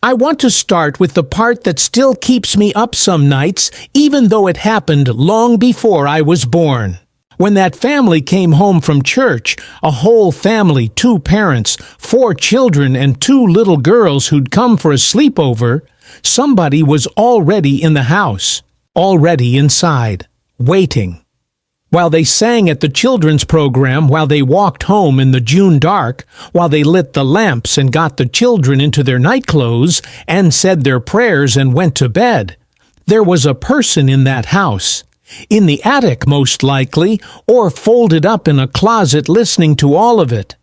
I want to start with the part that still keeps me up some nights, even though it happened long before I was born. When that family came home from church, a whole family, 2 parents, 4 children, and 2 little girls who'd come for a sleepover, somebody was already in the house, already inside, waiting. While they sang at the children's program, while they walked home in the June dark, while they lit the lamps and got the children into their nightclothes and said their prayers and went to bed, there was a person in that house, in the attic most likely, or folded up in a closet listening to all of it,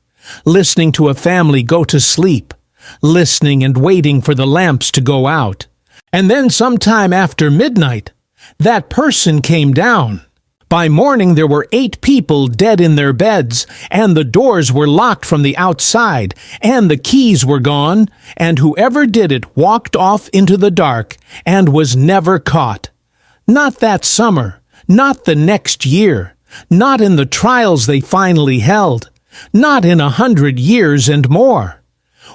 listening to a family go to sleep, listening and waiting for the lamps to go out. And then sometime after midnight, that person came down. By morning there were 8 people dead in their beds, and the doors were locked from the outside, and the keys were gone, and whoever did it walked off into the dark and was never caught. Not that summer, not the next year, not in the trials they finally held, not in 100 years and more.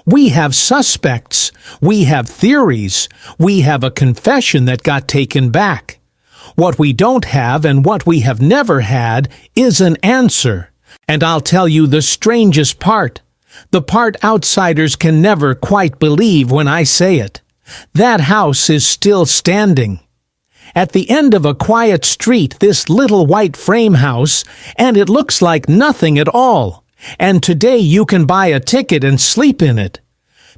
We have suspects, we have theories, we have a confession that got taken back. What we don't have and what we have never had is an answer. And I'll tell you the strangest part, the part outsiders can never quite believe when I say it. That house is still standing. At the end of a quiet street, this little white frame house, and it looks like nothing at all. And today you can buy a ticket and sleep in it.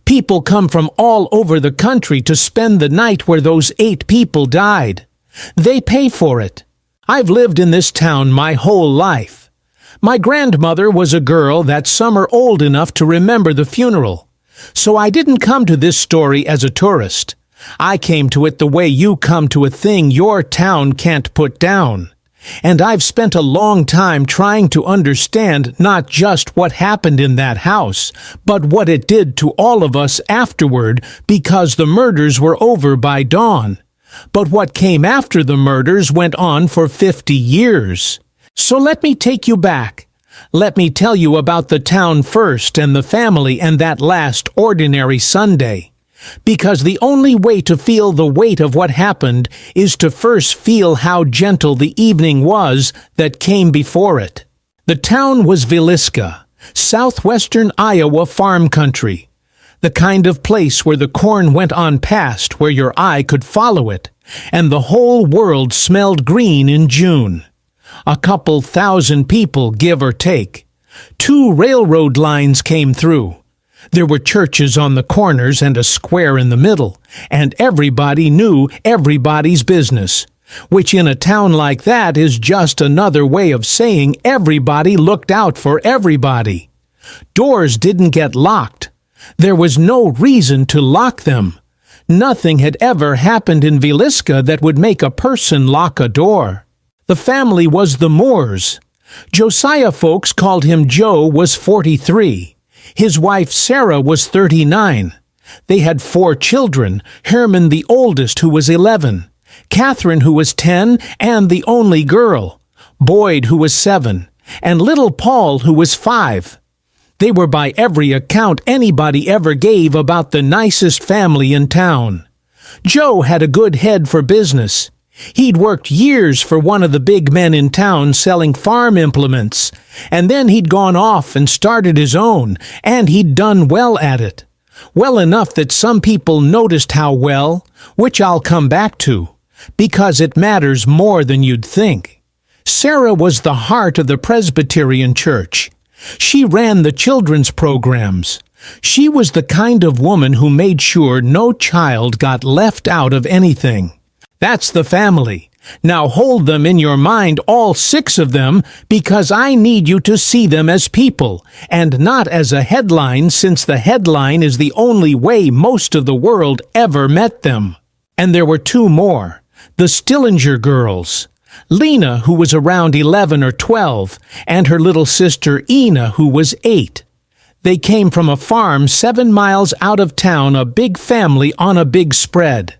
People come from all over the country to spend the night where those 8 people died. They pay for it. I've lived in this town my whole life. My grandmother was a girl that summer old enough to remember the funeral. So I didn't come to this story as a tourist. I came to it the way you come to a thing your town can't put down. And I've spent a long time trying to understand not just what happened in that house, but what it did to all of us afterward, because the murders were over by dawn. But what came after the murders went on for 50 years. So let me take you back. Let me tell you about the town first and the family and that last ordinary Sunday. Because the only way to feel the weight of what happened is to first feel how gentle the evening was that came before it. The town was Villisca, southwestern Iowa farm country. The kind of place where the corn went on past where your eye could follow it, and the whole world smelled green in June. A couple thousand people, give or take. 2 railroad lines came through. There were churches on the corners and a square in the middle, and everybody knew everybody's business, which in a town like that is just another way of saying everybody looked out for everybody. Doors didn't get locked. There was no reason to lock them. Nothing had ever happened in Villisca that would make a person lock a door. The family was the Moores. Josiah folks called him Joe was 43. His wife Sarah was 39. They had 4 children, Herman the oldest who was 11, Catherine who was 10 and the only girl, Boyd who was 7, and little Paul who was 5. They were by every account anybody ever gave about the nicest family in town. Joe had a good head for business. He'd worked years for one of the big men in town selling farm implements, and then he'd gone off and started his own, and he'd done well at it. Well enough that some people noticed how well, which I'll come back to, because it matters more than you'd think. Sarah was the heart of the Presbyterian Church. She ran the children's programs. She was the kind of woman who made sure no child got left out of anything. That's the family. Now hold them in your mind, all 6 of them, because I need you to see them as people, and not as a headline, since the headline is the only way most of the world ever met them. And there were 2 more, the Stillinger girls. Lena, who was around 11 or 12, and her little sister Ina, who was 8. They came from a farm 7 miles out of town, a big family on a big spread.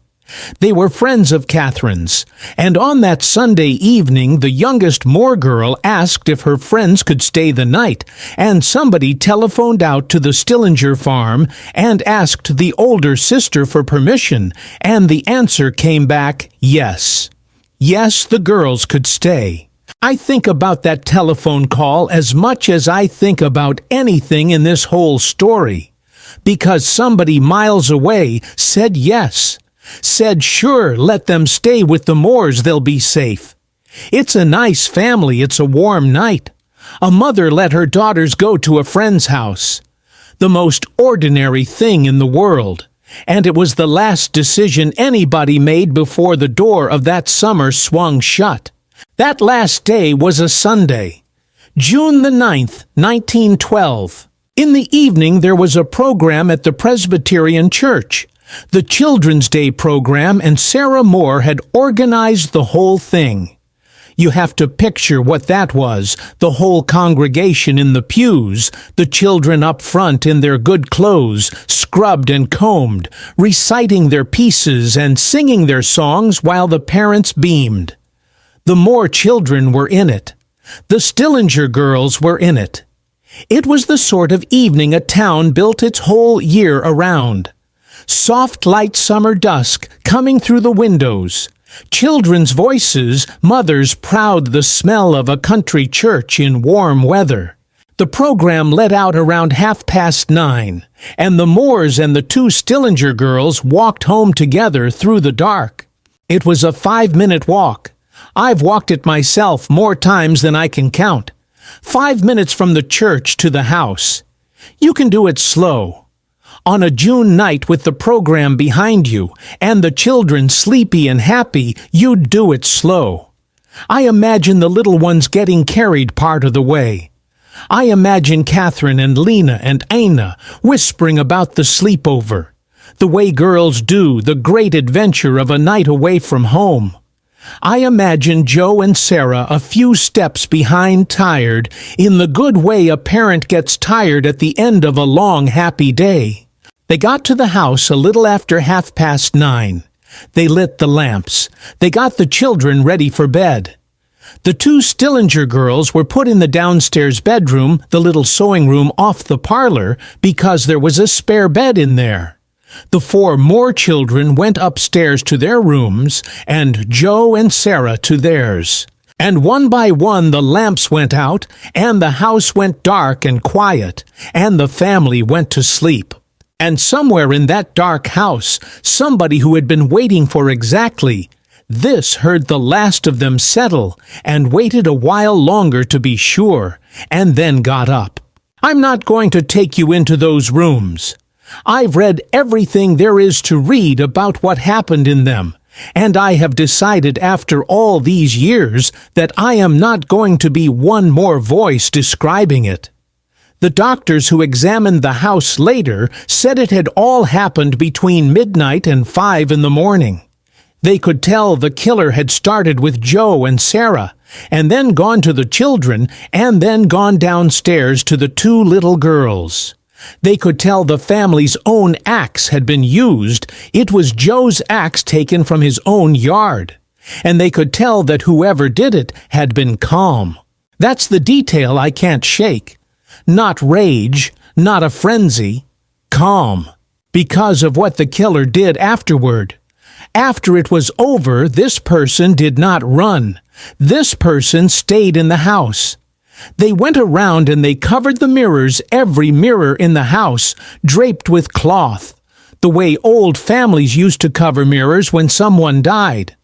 They were friends of Catherine's, and on that Sunday evening the youngest Moore girl asked if her friends could stay the night, and somebody telephoned out to the Stillinger farm and asked the older sister for permission, and the answer came back, yes. Yes, the girls could stay. I think about that telephone call as much as I think about anything in this whole story, because somebody miles away said yes. Said sure, let them stay with the Moores, they'll be safe. It's a nice family, it's a warm night. A mother let her daughters go to a friend's house. The most ordinary thing in the world. And it was the last decision anybody made before the door of that summer swung shut. That last day was a Sunday, June the 9th, 1912. In the evening there was a program at the Presbyterian Church. The Children's Day program, and Sarah Moore had organized the whole thing. You have to picture what that was, the whole congregation in the pews, the children up front in their good clothes, scrubbed and combed, reciting their pieces and singing their songs while the parents beamed. The Moore children were in it. The Stillinger girls were in it. It was the sort of evening a town built its whole year around. Soft light summer dusk coming through the windows. Children's voices, mothers proud the smell of a country church in warm weather. The program let out around 9:30, and the Moores and the two Stillinger girls walked home together through the dark. It was a 5-minute walk. I've walked it myself more times than I can count. 5 minutes from the church to the house. You can do it slow. On a June night with the program behind you, and the children sleepy and happy, you'd do it slow. I imagine the little ones getting carried part of the way. I imagine Catherine and Lena and Anna whispering about the sleepover, the way girls do, the great adventure of a night away from home. I imagine Joe and Sarah a few steps behind, tired, in the good way a parent gets tired at the end of a long, happy day. They got to the house a little after 9:30. They lit the lamps. They got the children ready for bed. The two Stillinger girls were put in the downstairs bedroom, the little sewing room off the parlor, because there was a spare bed in there. The 4 Moore children went upstairs to their rooms, and Joe and Sarah to theirs. And one by one the lamps went out, and the house went dark and quiet, and the family went to sleep. And somewhere in that dark house, somebody who had been waiting for exactly this heard the last of them settle, and waited a while longer to be sure, and then got up. I'm not going to take you into those rooms. I've read everything there is to read about what happened in them, and I have decided after all these years that I am not going to be one more voice describing it. The doctors who examined the house later said it had all happened between midnight and 5 in the morning. They could tell the killer had started with Joe and Sarah, and then gone to the children, and then gone downstairs to the 2 little girls. They could tell the family's own axe had been used. It was Joe's axe taken from his own yard. And they could tell that whoever did it had been calm. That's the detail I can't shake. Not rage, not a frenzy. Calm. Because of what the killer did afterward. After it was over, this person did not run. This person stayed in the house. They went around and they covered the mirrors, every mirror in the house, draped with cloth, the way old families used to cover mirrors when someone died.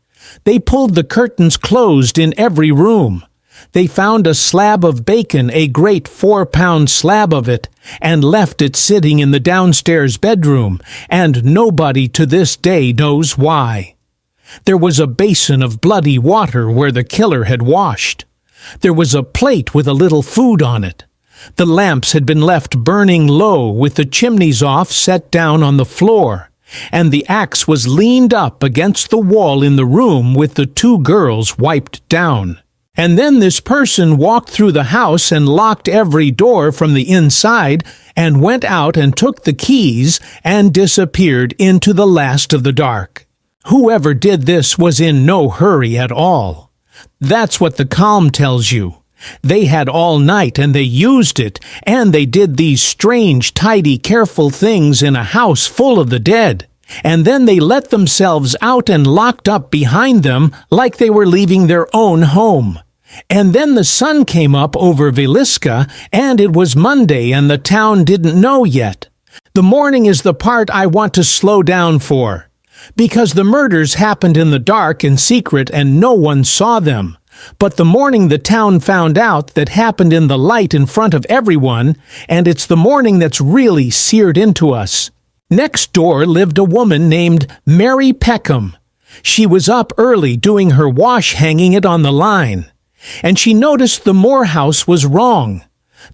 They pulled the curtains closed in every room. They found a slab of bacon, a great 4-pound slab of it, and left it sitting in the downstairs bedroom, and nobody to this day knows why. There was a basin of bloody water where the killer had washed. There was a plate with a little food on it. The lamps had been left burning low with the chimneys off, set down on the floor, and the axe was leaned up against the wall in the room with the 2 girls wiped down. And then this person walked through the house and locked every door from the inside and went out and took the keys and disappeared into the last of the dark. Whoever did this was in no hurry at all. That's what the calm tells you. They had all night and they used it, and they did these strange, tidy, careful things in a house full of the dead. And then they let themselves out and locked up behind them like they were leaving their own home. And then the sun came up over Villisca, and it was Monday and the town didn't know yet. The morning is the part I want to slow down for, because the murders happened in the dark and secret and no one saw them. But the morning the town found out that happened in the light in front of everyone, and it's the morning that's really seared into us. Next door lived a woman named Mary Peckham. She was up early doing her wash, hanging it on the line, and she noticed the Moore house was wrong.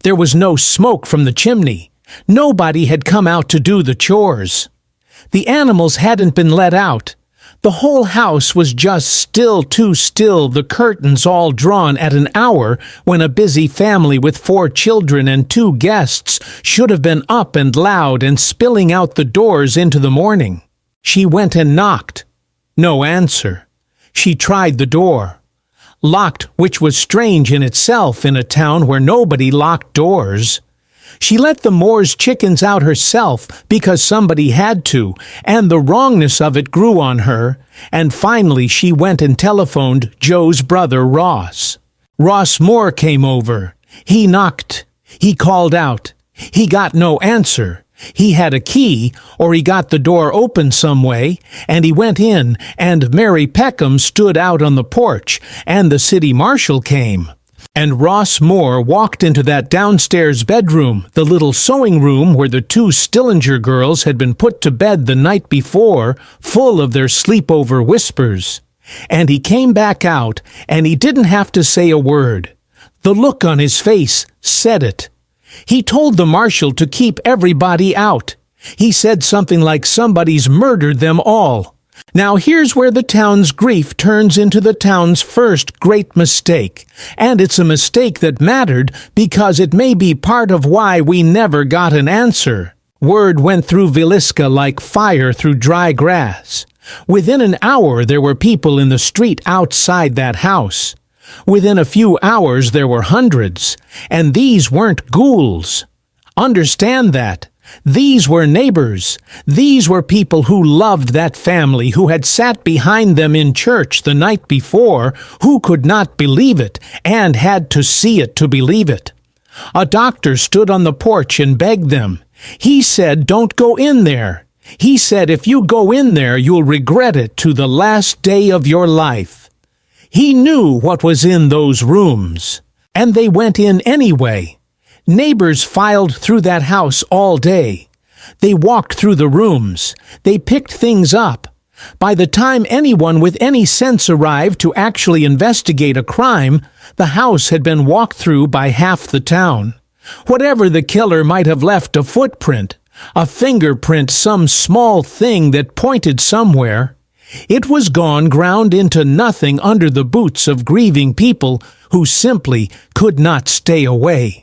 There was no smoke from the chimney. Nobody had come out to do the chores. The animals hadn't been let out. The whole house was just still, too still, the curtains all drawn at an hour when a busy family with 4 children and 2 guests should have been up and loud and spilling out the doors into the morning. She went and knocked. No answer. She tried the door. Locked, which was strange in itself in a town where nobody locked doors. She let the Moore's chickens out herself because somebody had to, and the wrongness of it grew on her, and finally she went and telephoned Joe's brother Ross. Ross Moore came over. He knocked. He called out. He got no answer. He had a key, or he got the door open some way, and he went in, and Mary Peckham stood out on the porch, and the city marshal came. And Ross Moore walked into that downstairs bedroom, the little sewing room where the 2 Stillinger girls had been put to bed the night before, full of their sleepover whispers. And he came back out, and he didn't have to say a word. The look on his face said it. He told the marshal to keep everybody out. He said something like somebody's murdered them all. Now here's where the town's grief turns into the town's first great mistake, and it's a mistake that mattered because it may be part of why we never got an answer. Word went through Villisca like fire through dry grass. Within an hour there were people in the street outside that house. Within a few hours there were hundreds, and these weren't ghouls. Understand that. These were neighbors. These were people who loved that family, who had sat behind them in church the night before, who could not believe it, and had to see it to believe it. A doctor stood on the porch and begged them. He said, "Don't go in there." He said, "If you go in there, you'll regret it to the last day of your life." He knew what was in those rooms, and they went in anyway. Neighbors filed through that house all day. They walked through the rooms. They picked things up. By the time anyone with any sense arrived to actually investigate a crime, the house had been walked through by half the town. Whatever the killer might have left, a footprint, a fingerprint, some small thing that pointed somewhere, it was gone, ground into nothing under the boots of grieving people who simply could not stay away.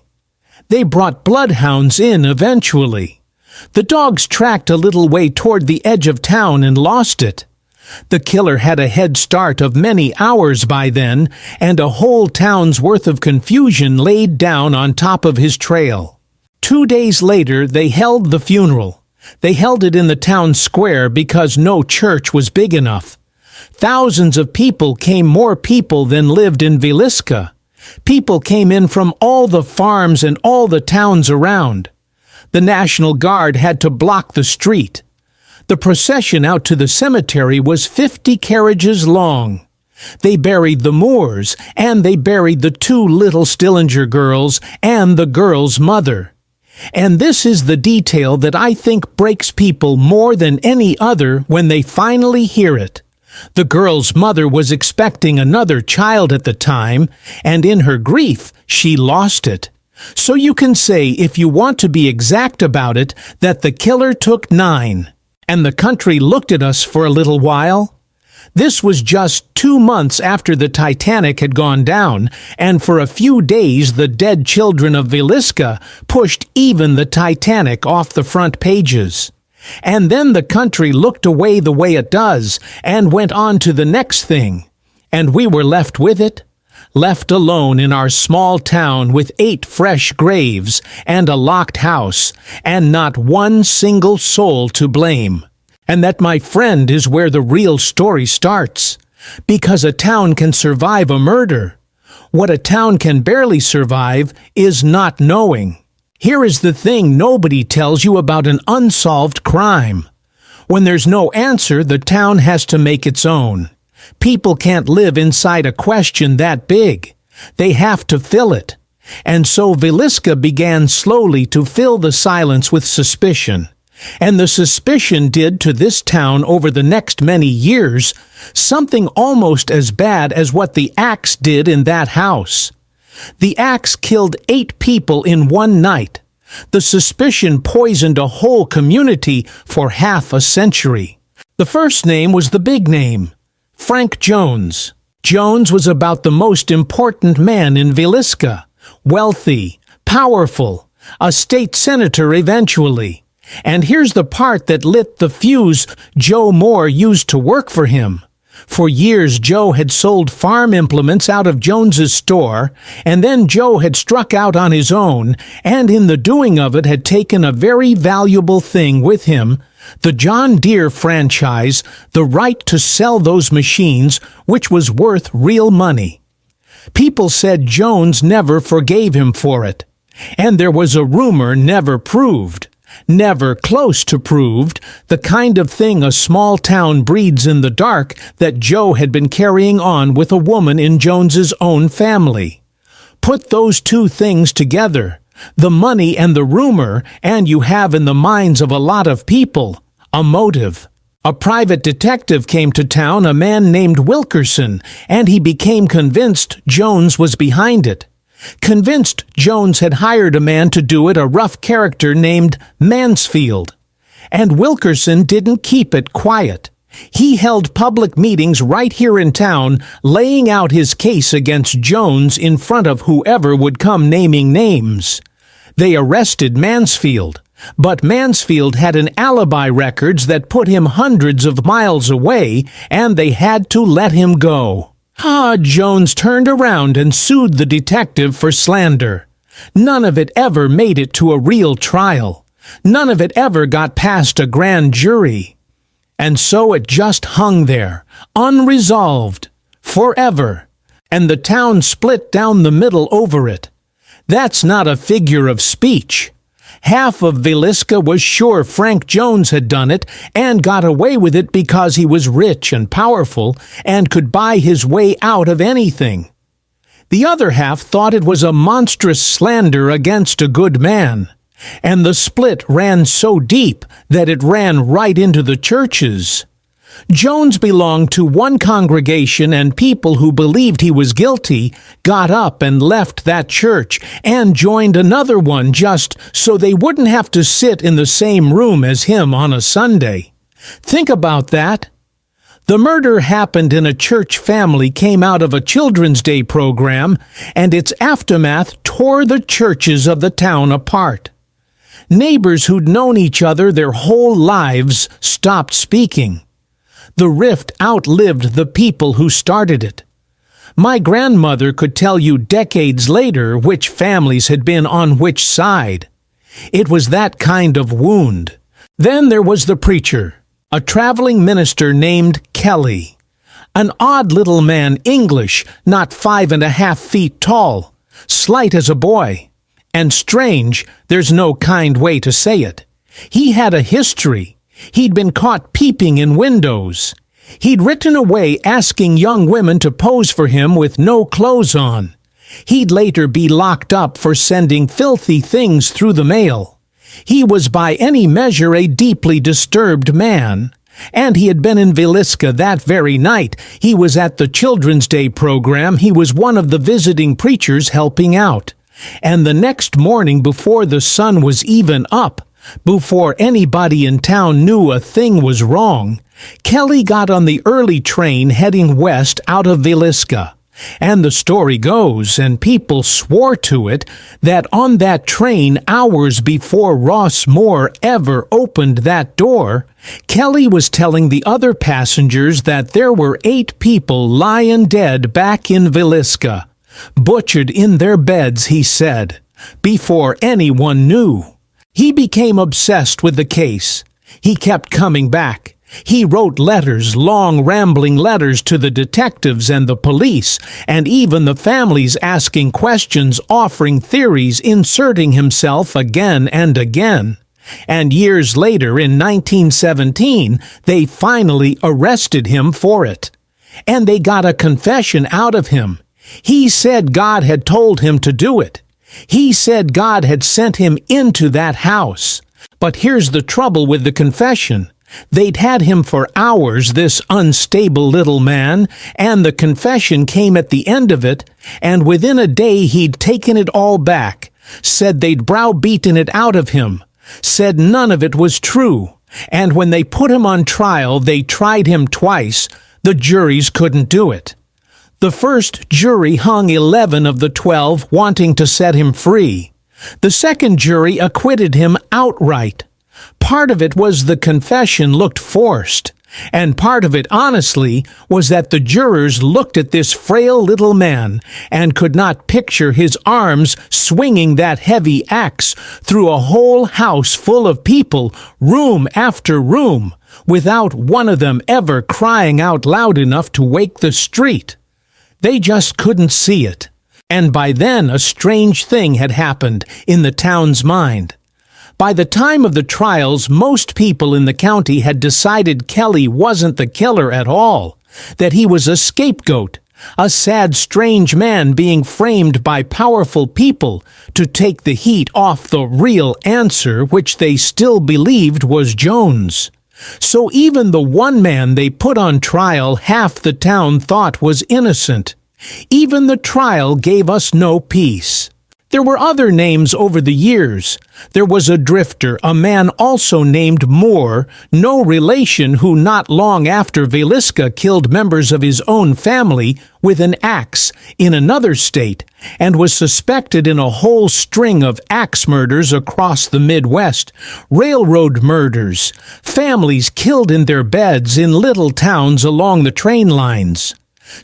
They brought bloodhounds in eventually. The dogs tracked a little way toward the edge of town and lost it. The killer had a head start of many hours by then, and a whole town's worth of confusion laid down on top of his trail. 2 days later, they held the funeral. They held it in the town square because no church was big enough. Thousands of people came, more people than lived in Villisca. People came in from all the farms and all the towns around. The National Guard had to block the street. The procession out to the cemetery was 50 carriages long. They buried the Moores, and they buried the 2 little Stillinger girls and the girl's mother. And this is the detail that I think breaks people more than any other when they finally hear it. The girl's mother was expecting another child at the time, and in her grief, she lost it. So you can say, if you want to be exact about it, that the killer took 9, and the country looked at us for a little while. This was just 2 months after the Titanic had gone down, and for a few days the dead children of Villisca pushed even the Titanic off the front pages. And then the country looked away the way it does and went on to the next thing. And we were left with it, left alone in our small town with 8 fresh graves and a locked house, and not one single soul to blame. And that, my friend, is where the real story starts. Because a town can survive a murder. What a town can barely survive is not knowing. Here is the thing nobody tells you about an unsolved crime. When there's no answer, the town has to make its own. People can't live inside a question that big. They have to fill it. And so Villisca began slowly to fill the silence with suspicion. And the suspicion did to this town over the next many years something almost as bad as what the axe did in that house. The axe killed 8 people in one night. The suspicion poisoned a whole community for half a century. The first name was the big name, Frank Jones. Jones was about the most important man in Villisca, wealthy, powerful, a state senator eventually. And here's the part that lit the fuse Joe Moore used to work for him. For years, Joe had sold farm implements out of Jones's store, and then Joe had struck out on his own, and in the doing of it had taken a very valuable thing with him, the John Deere franchise, the right to sell those machines, which was worth real money. People said Jones never forgave him for it, and there was a rumor never proved. Never close to proved, the kind of thing a small town breeds in the dark that Joe had been carrying on with a woman in Jones's own family. Put those two things together, the money and the rumor, and you have in the minds of a lot of people a motive. A private detective came to town, a man named Wilkerson, and he became convinced Jones was behind it. Convinced Jones had hired a man to do it, a rough character named Mansfield. And Wilkerson didn't keep it quiet. He held public meetings right here in town, laying out his case against Jones in front of whoever would come naming names. They arrested Mansfield, but Mansfield had an alibi records that put him hundreds of miles away, and they had to let him go. Jones turned around and sued the detective for slander. None of it ever made it to a real trial. None of it ever got past a grand jury. And so it just hung there, unresolved, forever, and the town split down the middle over it. That's not a figure of speech. Half of Villisca was sure Frank Jones had done it and got away with it because he was rich and powerful and could buy his way out of anything. The other half thought it was a monstrous slander against a good man, and the split ran so deep that it ran right into the churches. Jones belonged to one congregation, and people who believed he was guilty got up and left that church and joined another one just so they wouldn't have to sit in the same room as him on a Sunday. Think about that. The murder happened in a church family came out of a Children's Day program, and its aftermath tore the churches of the town apart. Neighbors who'd known each other their whole lives stopped speaking. The rift outlived the people who started it. My grandmother could tell you decades later which families had been on which side. It was that kind of wound. Then there was the preacher, a traveling minister named Kelly. An odd little man, English, not 5.5 feet tall, slight as a boy. And strange, there's no kind way to say it. He had a history. He'd been caught peeping in windows. He'd written away asking young women to pose for him with no clothes on. He'd later be locked up for sending filthy things through the mail. He was by any measure a deeply disturbed man. And he had been in Villisca that very night. He was at the Children's Day program. He was one of the visiting preachers helping out. And the next morning, before the sun was even up, before anybody in town knew a thing was wrong, Kelly got on the early train heading west out of Villisca. And the story goes, and people swore to it, that on that train hours before Ross Moore ever opened that door, Kelly was telling the other passengers that there were 8 people lying dead back in Villisca, butchered in their beds, he said, before anyone knew. He became obsessed with the case. He kept coming back. He wrote letters, long rambling letters to the detectives and the police, and even the families, asking questions, offering theories, inserting himself again and again. And years later, in 1917, they finally arrested him for it. And they got a confession out of him. He said God had told him to do it. He said God had sent him into that house. But here's the trouble with the confession. They'd had him for hours, this unstable little man, and the confession came at the end of it, and within a day he'd taken it all back, said they'd browbeaten it out of him, said none of it was true, and when they put him on trial, they tried him twice. The juries couldn't do it. The first jury hung 11 of the 12, wanting to set him free. The second jury acquitted him outright. Part of it was the confession looked forced, and part of it, honestly, was that the jurors looked at this frail little man and could not picture his arms swinging that heavy axe through a whole house full of people, room after room, without one of them ever crying out loud enough to wake the street. They just couldn't see it. And by then a strange thing had happened in the town's mind. By the time of the trials, most people in the county had decided Kelly wasn't the killer at all, that he was a scapegoat, a sad, strange man being framed by powerful people to take the heat off the real answer, which they still believed was Jones. So even the one man they put on trial, half the town thought was innocent. Even the trial gave us no peace. There were other names over the years. There was a drifter, a man also named Moore, no relation, who not long after Villisca killed members of his own family with an axe in another state, and was suspected in a whole string of axe murders across the Midwest, railroad murders, families killed in their beds in little towns along the train lines.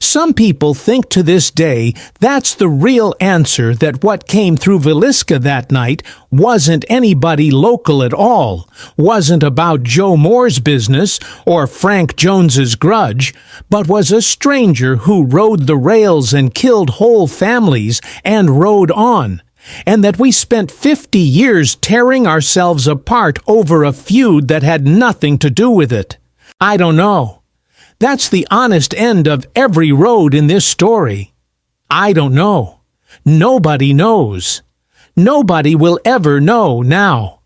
Some people think to this day that's the real answer, that what came through Villisca that night wasn't anybody local at all, wasn't about Joe Moore's business or Frank Jones's grudge, but was a stranger who rode the rails and killed whole families and rode on, and that we spent 50 years tearing ourselves apart over a feud that had nothing to do with it. I don't know. That's the honest end of every road in this story. I don't know. Nobody knows. Nobody will ever know now.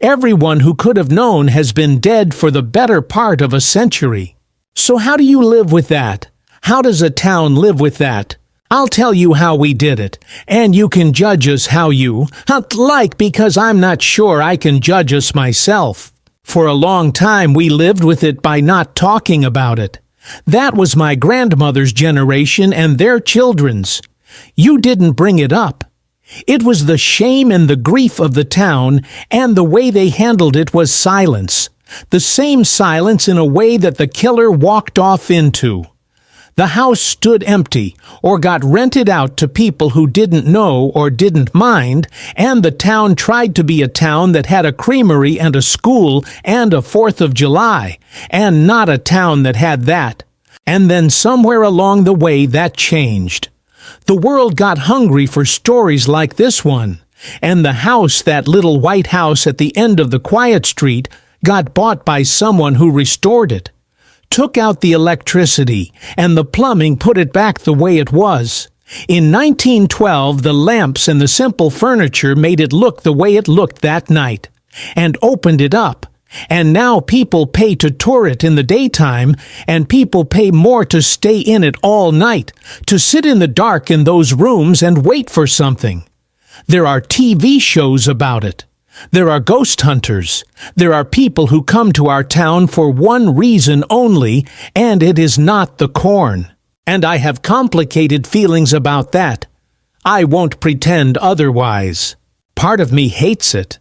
Everyone who could have known has been dead for the better part of a century. So how do you live with that? How does a town live with that? I'll tell you how we did it, and you can judge us how you like, because I'm not sure I can judge us myself. For a long time we lived with it by not talking about it. That was my grandmother's generation and their children's. You didn't bring it up. It was the shame and the grief of the town, and the way they handled it was silence. The same silence in a way that the killer walked off into. The house stood empty or got rented out to people who didn't know or didn't mind, and the town tried to be a town that had a creamery and a school and a 4th of July, and not a town that had that. And then somewhere along the way that changed. The world got hungry for stories like this one, and the house, that little white house at the end of the quiet street, got bought by someone who restored it. Took out the electricity, and the plumbing put it back the way it was. In 1912, the lamps and the simple furniture made it look the way it looked that night, and opened it up. And now people pay to tour it in the daytime, and people pay more to stay in it all night, to sit in the dark in those rooms and wait for something. There are TV shows about it. There are ghost hunters. There are people who come to our town for one reason only, and it is not the corn. And I have complicated feelings about that. I won't pretend otherwise. Part of me hates it.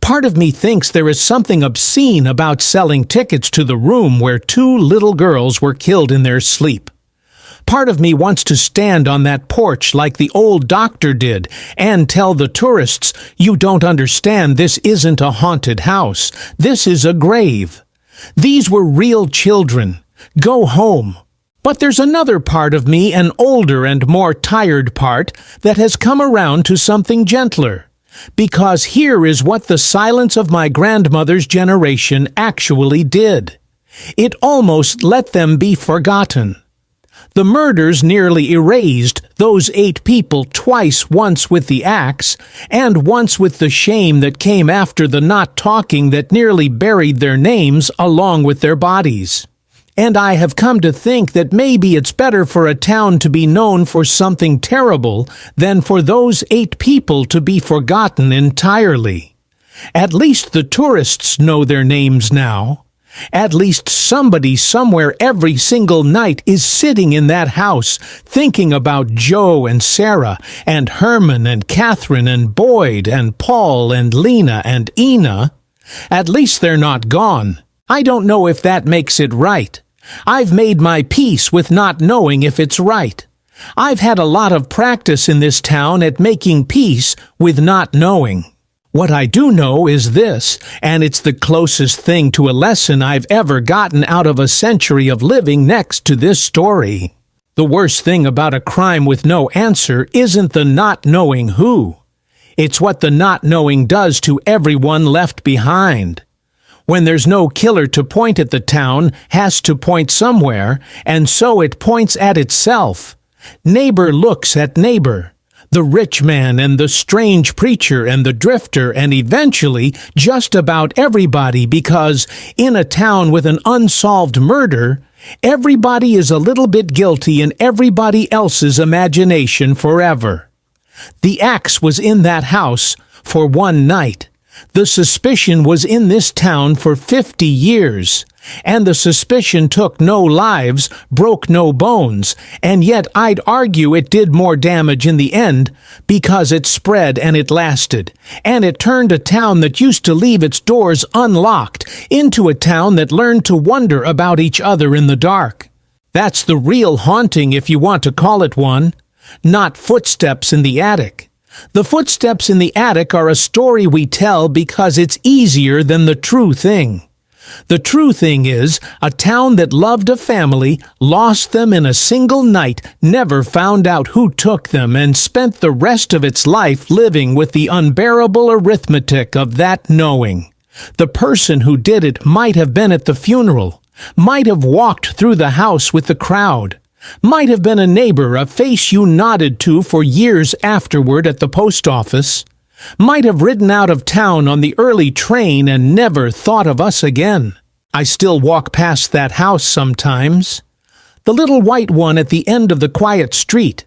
Part of me thinks there is something obscene about selling tickets to the room where 2 little girls were killed in their sleep. Part of me wants to stand on that porch like the old doctor did and tell the tourists, "You don't understand, this isn't a haunted house. This is a grave. These were real children. Go home." But there's another part of me, an older and more tired part, that has come around to something gentler. Because here is what the silence of my grandmother's generation actually did. It almost let them be forgotten. The murders nearly erased those 8 people twice, once with the axe, and once with the shame that came after the not talking that nearly buried their names along with their bodies. And I have come to think that maybe it's better for a town to be known for something terrible than for those 8 people to be forgotten entirely. At least the tourists know their names now. At least somebody somewhere every single night is sitting in that house thinking about Joe and Sarah and Herman and Catherine and Boyd and Paul and Lena and Ina. At least they're not gone. I don't know if that makes it right. I've made my peace with not knowing if it's right. I've had a lot of practice in this town at making peace with not knowing. What I do know is this, and it's the closest thing to a lesson I've ever gotten out of a century of living next to this story. The worst thing about a crime with no answer isn't the not knowing who. It's what the not knowing does to everyone left behind. When there's no killer to point at, the town has to point somewhere, and so it points at itself. Neighbor looks at neighbor. The rich man and the strange preacher and the drifter, and eventually just about everybody, because in a town with an unsolved murder, everybody is a little bit guilty in everybody else's imagination forever. The axe was in that house for one night. The suspicion was in this town for 50 years, and the suspicion took no lives, broke no bones, and yet I'd argue it did more damage in the end because it spread and it lasted, and it turned a town that used to leave its doors unlocked into a town that learned to wonder about each other in the dark. That's the real haunting, if you want to call it one, not footsteps in the attic. The footsteps in the attic are a story we tell because it's easier than the true thing. The true thing is, a town that loved a family, lost them in a single night, never found out who took them, and spent the rest of its life living with the unbearable arithmetic of that knowing. The person who did it might have been at the funeral, might have walked through the house with the crowd, might have been a neighbor, a face you nodded to for years afterward at the post office, might have ridden out of town on the early train and never thought of us again. I still walk past that house sometimes. The little white one at the end of the quiet street.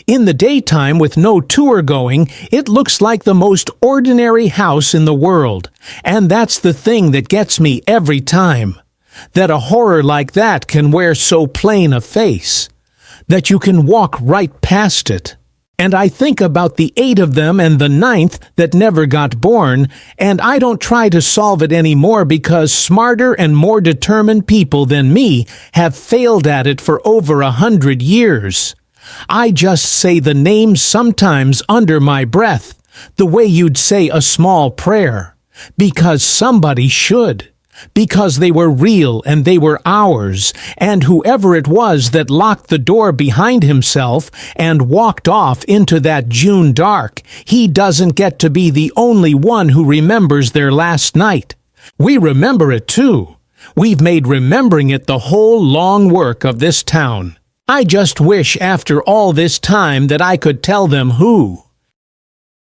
In the daytime, with no tour going, it looks like the most ordinary house in the world, and that's the thing that gets me every time. That a horror like that can wear so plain a face, that you can walk right past it. And I think about the 8 of them and the 9th that never got born, and I don't try to solve it anymore because smarter and more determined people than me have failed at it for over 100 years. I just say the names sometimes under my breath, the way you'd say a small prayer, because somebody should. Because they were real and they were ours, and whoever it was that locked the door behind himself and walked off into that June dark, he doesn't get to be the only one who remembers their last night. We remember it too. We've made remembering it the whole long work of this town. I just wish after all this time that I could tell them who.